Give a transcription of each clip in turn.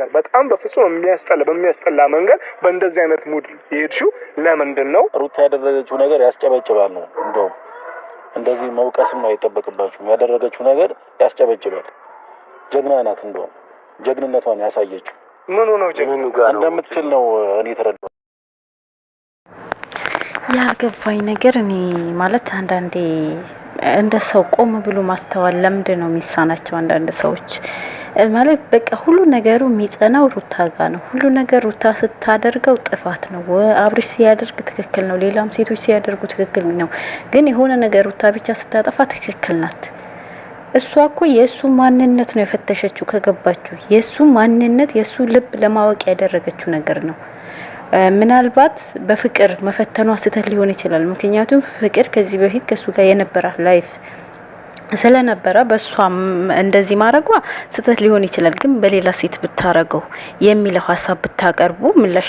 ነገር በጣም በፍጹም በሚያስጠላ መንገድ በእንደዚህ አይነት ሙድ ይሄድሽው ለምንድነው? ሩታ ያደረገችው ነገር ያስጨበጭባል ነው። እንደውም እንደዚህ መውቀስም አይጠበቅባችሁም። ያደረገችው ነገር ያስጨበጭባል። ጀግና ናት። እንደውም ጀግንነቷን ያሳየችው ምኑ ነው ጀግኑ ጋር እንደምትችል ነው እኔ ተረዳሁ። ያልገባኝ ነገር እኔ ማለት አንዳንዴ እንደ ሰው ቆም ብሎ ማስተዋል ለምንድን ነው የሚሳናቸው? አንዳንድ ሰዎች ማለት በቃ ሁሉ ነገሩ የሚጸናው ሩታ ጋር ነው። ሁሉ ነገር ሩታ ስታደርገው ጥፋት ነው። አብርሽ ሲያደርግ ትክክል ነው፣ ሌላም ሴቶች ሲያደርጉ ትክክል ነው። ግን የሆነ ነገር ሩታ ብቻ ስታጠፋ ትክክል ናት። እሷ እኮ የእሱ ማንነት ነው የፈተሸችው። ከገባችሁ የእሱ ማንነት የእሱ ልብ ለማወቅ ያደረገችው ነገር ነው። ምናልባት በፍቅር መፈተኗ ስህተት ሊሆን ይችላል። ምክንያቱም ፍቅር ከዚህ በፊት ከሱ ጋር የነበራት ላይፍ ስለነበረ በሷም እንደዚህ ማድረጓ ስህተት ሊሆን ይችላል። ግን በሌላ ሴት ብታረገው የሚለው ሀሳብ ብታቀርቡ ምላሽ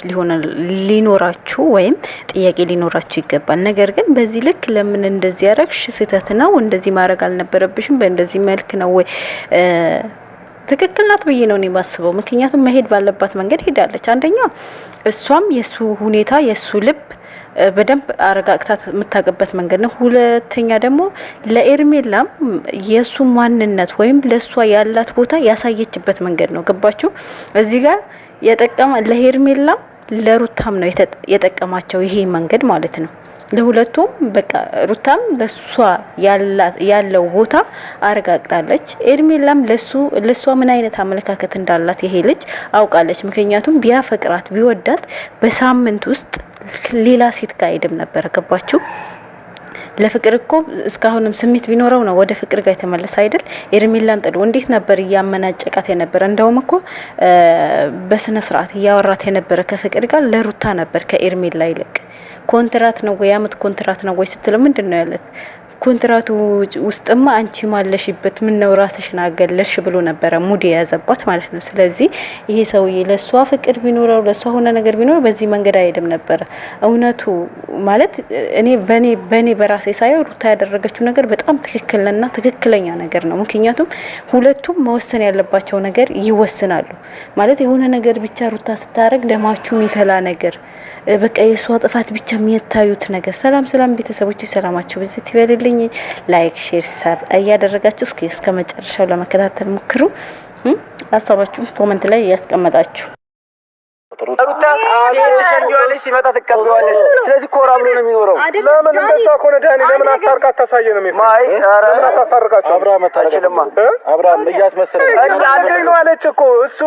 ሊኖራችሁ ወይም ጥያቄ ሊኖራችሁ ይገባል። ነገር ግን በዚህ ልክ ለምን እንደዚህ ያረግሽ ስህተት ነው፣ እንደዚህ ማድረግ አልነበረብሽም፣ በእንደዚህ መልክ ነው ወይ ትክክል ናት ብዬ ነው የማስበው። ምክንያቱም መሄድ ባለባት መንገድ ሄዳለች። አንደኛ እሷም የሱ ሁኔታ የሱ ልብ በደንብ አረጋግታ የምታውቅበት መንገድ ነው። ሁለተኛ ደግሞ ለኤርሜላም የሱ ማንነት ወይም ለሷ ያላት ቦታ ያሳየችበት መንገድ ነው። ገባችሁ? እዚህ ጋር ለሄርሜላም ለሩታም ነው የጠቀማቸው ይሄ መንገድ ማለት ነው። ለሁለቱም በቃ ሩታም ለሷ ያለው ቦታ አረጋግጣለች። ኤርሜላም ለሷ ምን አይነት አመለካከት እንዳላት ይሄ ልጅ አውቃለች። ምክንያቱም ቢያፈቅራት ቢወዳት በሳምንት ውስጥ ሌላ ሴት ጋር አይደም ነበር። ገባችሁ? ለፍቅር እኮ እስካሁንም ስሜት ቢኖረው ነው ወደ ፍቅር ጋር የተመለሰ አይደል? ኤርሜላን ጥሎ እንዴት ነበር እያመናጨቃት የነበረ? እንደውም እኮ በስነ ስርዓት እያወራት የነበረ ከፍቅር ጋር ለሩታ ነበር ከኤርሜላ ይልቅ። ኮንትራት ነው ወይ አመት ኮንትራት ነው ወይ ስትለው ምንድነው ያለት? ኮንትራቱ ውስጥማ አንቺ ማለሽበት ምን ነው ራስሽን አገለሽ ብሎ ነበረ ሙድ የያዘባት ማለት ነው። ስለዚህ ይሄ ሰውዬ ለሷ ፍቅር ቢኖረው ለሷ ሆነ ነገር ቢኖረው በዚህ መንገድ አይደለም ነበር። እውነቱ ማለት በኔ በራሴ ሳይው ሩታ ያደረገችው ነገር በጣም ትክክልና ትክክለኛ ነገር ነው። ምክንያቱም ሁለቱም መወሰን ያለባቸው ነገር ይወስናሉ። ማለት የሆነ ነገር ብቻ ሩታ ስታረግ ደማችሁ የሚፈላ ነገር በቃ የሷ ጥፋት ብቻ የሚታዩት ነገር። ሰላም ቤተሰቦች ሰላማችሁ በዚህ ይበልልኝ። ላይክ ሼር ሰብ እያደረጋችሁ እስከ መጨረሻው ለመከታተል ሞክሩ። ሀሳባችሁን ኮሜንት ላይ ያስቀምጣችሁ። ሩታ አለሽ ሲመጣ ተቀበዋለሽ። ስለዚህ ኮራ ብሎ ነው የሚኖረው። ለምን እንደዛ ኮነ ዳኒ ለምን አስታርቃ ታሳየን ነው ማይ ለምን አታስታርቃቸው? አብርሃም ታችልማ አብርሃም እያስመሰለ አልገኝ ነው አለች እኮ እሱ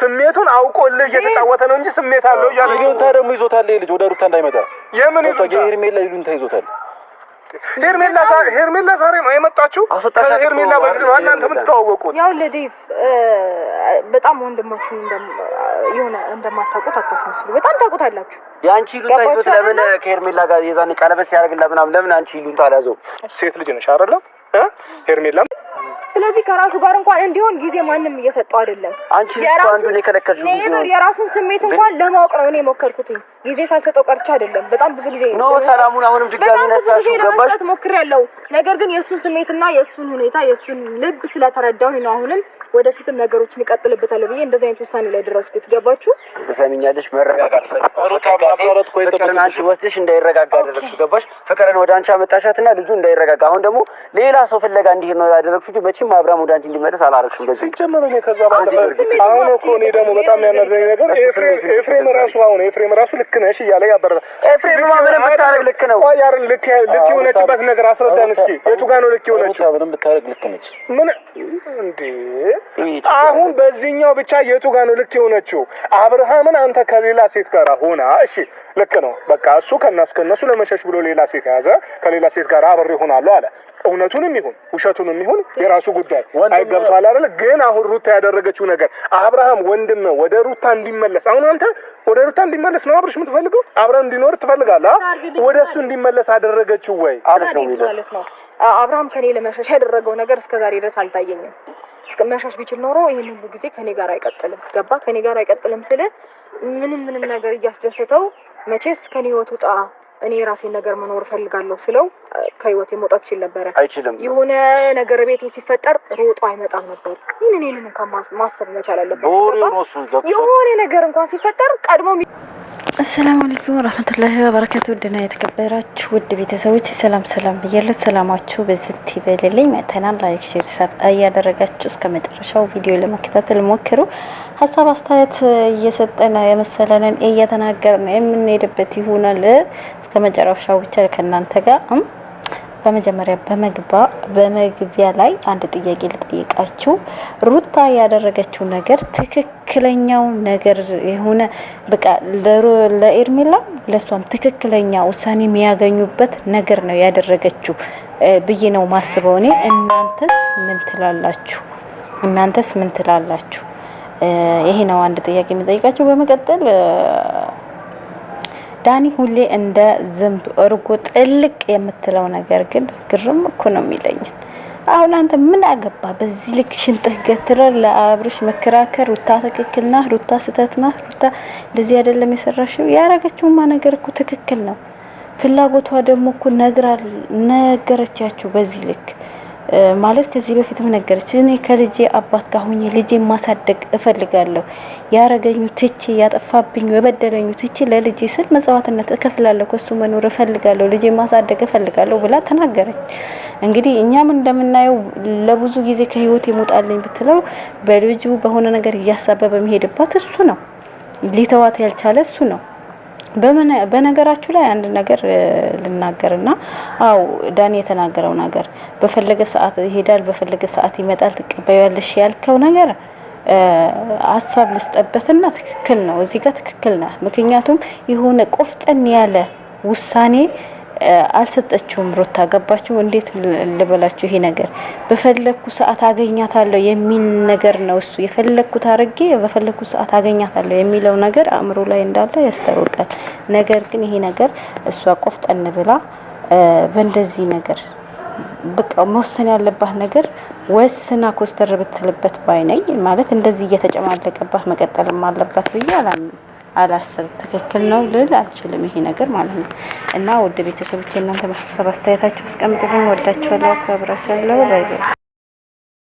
ስሜቱን አውቆልህ እየተጫወተ ነው እንጂ ስሜት አለው እያለ ይሉንታ ደግሞ ይዞታል። ልጅ ወደ ሩታ እንዳይመጣ የምን ሄርሜላ ይሉንታ ይዞታል። ሄርሜላ ዛሬ ነው የመጣችው። ሄርሜላ በግድ ነው እናንተ የምትተዋወቁት። ያው ለዴቭ በጣም ወንድሞቹን የሆነ እንደማታውቁት አታስመስሉ። በጣም ታውቁታላችሁ። ያንቺ ይሉንታ ይዞት ለምን ከሄርሜላ ጋር የዛኔ ቀለበት ሲያደርግላ ምናምን ለምን አንቺ ይሉንታ አላዘው? ሴት ልጅ ነሽ አይደለ? ሄርሜላ ስለዚህ ከራሱ ጋር እንኳን እንዲሆን ጊዜ ማንም እየሰጠው አይደለም። አንቺ አንዱን የከለከልሽው ጊዜ ነው። የራሱን ስሜት እንኳን ለማወቅ ነው እኔ ሞከርኩት። ጊዜ ሳልሰጠው ቀርቻ አይደለም። በጣም ብዙ ጊዜ ነው ሰላሙን አሁንም ድጋሚ ነሳሽው ገባሽ? ሞክሬያለሁ። ነገር ግን የሱን ስሜትና የሱን ሁኔታ የሱን ልብ ስለተረዳው ነው አሁንም ወደፊትም ነገሮችን ይቀጥልበታል ብዬ እንደዚህ አይነት ውሳኔ ላይ ደረስኩት። ገባችሁ? ተሰሚኛለሽ? መረጋጋት ፍቅርን አንቺ ወስደሽ እንዳይረጋጋ አደረግሽው። ገባሽ? ፍቅርን ወደ አንቺ አመጣሻትና ልጁ እንዳይረጋጋ አሁን ደግሞ ሌላ ሰው ፍለጋ እንዲሄድ ነው ያደረግሽው። መቼም አብርሃም ወደ አንቺ እንዲመለስ አላረግሽም። በዚህ ሲጀመር ነው ከዛ አሁን እኮ እኔ ደግሞ በጣም ያናደረኝ ነገር ኤፍሬም ራሱ ልክ ነሽ እያለ ያበረታ። ኤፍሬም ምንም ብታረግ ልክ ነው። ቆይ አይደል ልክ የሆነችበት ነገር አስረዳን እስኪ። የቱ ጋር ነው ልክ የሆነችው? ምንም ብታረግ ልክ ነች። ምን እንዴ አሁን በዚህኛው ብቻ የቱ ጋር ነው ልክ የሆነችው? አብርሃምን አንተ ከሌላ ሴት ጋር ሆና እሺ ልክ ነው በቃ እሱ ከነሱ ለመሸሽ ብሎ ሌላ ሴት ያዘ። ከሌላ ሴት ጋር አብሬ ሆናለሁ አለ። እውነቱንም ይሁን ውሸቱንም ይሁን የራሱ ጉዳይ አይገብቷል አይደል? ግን አሁን ሩታ ያደረገችው ነገር አብርሃም ወንድም ወደ ሩታ እንዲመለስ አሁን አንተ ወደ ሩታ እንዲመለስ ነው አብርሽ የምትፈልገው? አብረን እንዲኖር ትፈልጋለህ? ወደሱ እንዲመለስ አደረገችው ወይ አለሽ ነው የሚለው። አብርሃም ከኔ ለመሸሽ ያደረገው ነገር እስከዛሬ ድረስ አልታየኝም። መሻሽ ቢችል ኖሮ ይሄን ሁሉ ጊዜ ከኔ ጋር አይቀጥልም። ገባ? ከኔ ጋር አይቀጥልም ስለ ምንም ነገር እያስደሰተው መቼስ ከኔ ህይወት ውጣ እኔ የራሴን ነገር መኖር ፈልጋለሁ ስለው ከህይወቴ መውጣት ይችላል ነበር። አይችልም። የሆነ ነገር ቤቴ ሲፈጠር ሮጦ አይመጣም ነበር። ይሄንን እንኳን ማሰብ መቻል አለበት። የሆነ ነገር እንኳን ሲፈጠር ቀድሞ አሰላሙ አለይኩም ወራህመቱላሂ ወበረካቱ። ውድና የተከበራችሁ ውድ ቤተሰቦች ሰላም ብያለሁ። ሰላማችሁ በዝት ይበልልኝ። መተናል ላይክ፣ ሼር፣ ሰብስክራይብ እያደረጋችሁ እስከ መጨረሻው ቪዲዮ ለመከታተል ሞክሩ። ሀሳብ አስተያየት እየሰጠን የመሰለንን እየተናገርን የምንሄድበት ይሆናል። እስከ መጨረሻው ብቻ ከእናንተ ጋር በመጀመሪያ በመግቢያ ላይ አንድ ጥያቄ ልጠይቃችሁ። ሩታ ያደረገችው ነገር ትክክለኛው ነገር የሆነ በቃ ለኤርሜላ ለሷም ትክክለኛ ውሳኔ የሚያገኙበት ነገር ነው ያደረገችው ብዬ ነው ማስበው እኔ። እናንተስ ምን ትላላችሁ? ይሄ ነው አንድ ጥያቄ የምጠይቃችሁ። በመቀጠል ዳኒ ሁሌ እንደ ዝንብ እርጎ ጥልቅ የምትለው ነገር ግን ግርም እኮ ነው የሚለኝ። አሁን አንተ ምን አገባ በዚህ ልክ ሽንጥህ ገትረህ ለአብርሽ መከራከር? ሩታ ትክክል ናት፣ ሩታ ስህተት ናት፣ ሩታ እንደዚህ አይደለም የሰራሽው። ያረገችውማ ነገር እኮ ትክክል ነው። ፍላጎቷ ደግሞ እኮ ነገረቻችሁ በዚህ ልክ ማለት ከዚህ በፊትም ነገረች። እኔ ከልጄ አባት ጋር ሆኜ ልጄ ማሳደግ እፈልጋለሁ። ያረገኙ ትቼ ያጠፋብኝ የበደለኙ ትቼ ለልጄ ስል መጽዋዕትነት እከፍላለሁ። ከሱ መኖር እፈልጋለሁ። ልጄ ማሳደግ እፈልጋለሁ ብላ ተናገረች። እንግዲህ እኛም እንደምናየው ለብዙ ጊዜ ከህይወት ይሞጣልኝ ብትለው በልጁ በሆነ ነገር እያሳበበ መሄድባት እሱ ነው። ሊተዋት ያልቻለ እሱ ነው። በነገራችሁ ላይ አንድ ነገር ልናገርና ዳኒ የተናገረው ነገር በፈለገ ሰዓት ይሄዳል፣ በፈለገ ሰዓት ይመጣል፣ ትቀበያለሽ ያልከው ነገር ሀሳብ ልስጠበትና ትክክል ነው። እዚህ ጋር ትክክል ነው። ምክንያቱም የሆነ ቆፍጠን ያለ ውሳኔ አልሰጠችውም ሩታ። ገባችሁ? እንዴት ልበላችሁ? ይሄ ነገር በፈለኩ ሰዓት አገኛታለሁ የሚል ነገር ነው። እሱ የፈለኩት አርጌ በፈለኩ ሰዓት አገኛታለሁ የሚለው ነገር አእምሮ ላይ እንዳለ ያስታውቃል። ነገር ግን ይሄ ነገር እሷ ቆፍጠን ብላ በእንደዚህ ነገር በቃ መወሰን ያለባት ነገር ወስና ኮስተር ብትልበት ባይነኝ። ማለት እንደዚህ እየተጨማለቀባት መቀጠልም አለባት ብዬ አላስብ። ትክክል ነው ልል አልችልም ይሄ ነገር ማለት ነው። እና ውድ ቤተሰቦች እናንተ በሐሳብ አስተያየታችሁ አስቀምጡልኝ። ወዳችኋለሁ፣ አከብራችኋለሁ። ባይ ባይ።